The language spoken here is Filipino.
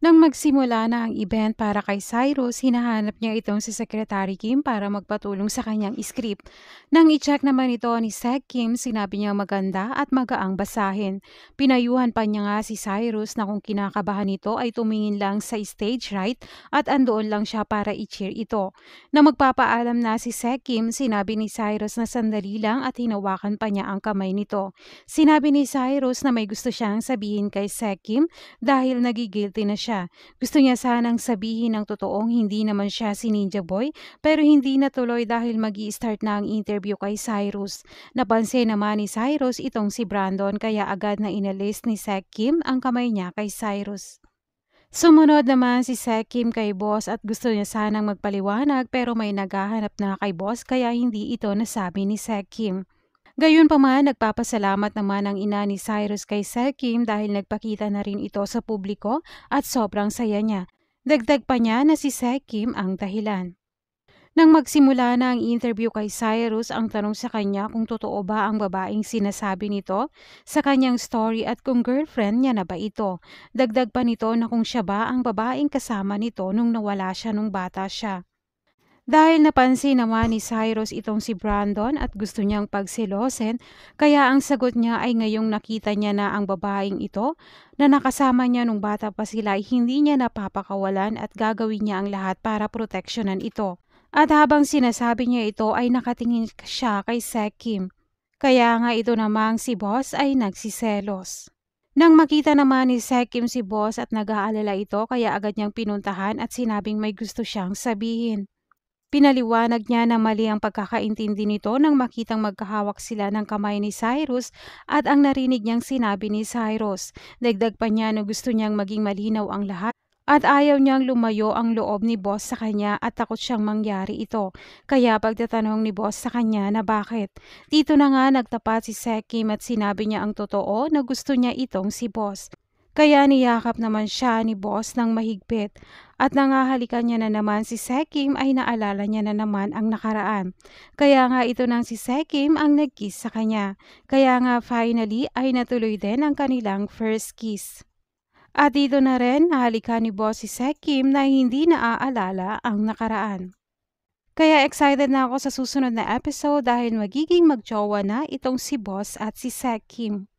Nang magsimula na ang event para kay Cyrus, hinahanap niya itong si Secretary Kim para magpatulong sa kanyang script. Nang i-check naman ito ni Sec Kim, sinabi niya maganda at magaang basahin. Pinayuhan pa niya nga si Cyrus na kung kinakabahan ito ay tumingin lang sa stage right at andoon lang siya para i-cheer ito. Nang magpapaalam na si Sec Kim, sinabi ni Cyrus na sandali lang at hinawakan pa niya ang kamay nito. Sinabi ni Cyrus na may gusto siyang sabihin kay Sec Kim dahil nagigilty na siya. Gusto niya sanang sabihin ng totoong hindi naman siya si Ninja Boy pero hindi natuloy dahil magi-start na ang interview kay Cyrus. Napansin naman ni Cyrus itong si Brandon kaya agad na inalis ni Sek Kim ang kamay niya kay Cyrus. Sumunod naman si Sek Kim kay boss at gusto niya sanang magpaliwanag pero may naghahanap na kay boss kaya hindi ito nasabi ni Sek Kim. Gayunpaman, nagpapasalamat naman ang ina ni Cyrus kay Sir Kim dahil nagpakita na rin ito sa publiko at sobrang saya niya. Dagdag pa niya na si Sir Kim ang dahilan. Nang magsimula na ang interview kay Cyrus, ang tanong sa kanya kung totoo ba ang babaeng sinasabi nito sa kanyang story at kung girlfriend niya na ba ito. Dagdag pa nito na kung siya ba ang babaeng kasama nito nung nawala siya nung bata siya. Dahil napansin naman ni Cyrus itong si Brandon at gusto niyang pagselosin, kaya ang sagot niya ay ngayong nakita niya na ang babaeng ito na nakasama niya nung bata pa sila ay hindi niya napapakawalan at gagawin niya ang lahat para proteksyonan ito. At habang sinasabi niya ito ay nakatingin siya kay Sek Kim. Kaya nga ito namang si Boss ay nagsiselos. Nang makita naman ni Sek Kim si Boss at nag-aalala ito kaya agad niyang pinuntahan at sinabing may gusto siyang sabihin. Pinaliwanag niya na mali ang pagkakaintindi nito nang makitang magkahawak sila ng kamay ni Cyrus at ang narinig niyang sinabi ni Cyrus. Dagdag pa niya na gusto niyang maging malinaw ang lahat at ayaw niyang lumayo ang loob ni boss sa kanya at takot siyang mangyari ito. Kaya pagtatanong ni boss sa kanya na bakit. Dito na nga nagtapat si Sekim at sinabi niya ang totoo na gusto niya itong si boss. Kaya niyakap naman siya ni boss ng mahigpit at nangahalikan niya na naman si Sekim ay naalala niya na naman ang nakaraan. Kaya nga ito nang si Sekim ang nag-kiss sa kanya. Kaya nga finally ay natuloy din ang kanilang first kiss. At dito na rin nahalikan ni boss si Sekim na hindi naaalala ang nakaraan. Kaya excited na ako sa susunod na episode dahil magiging magjowa na itong si boss at si Sekim.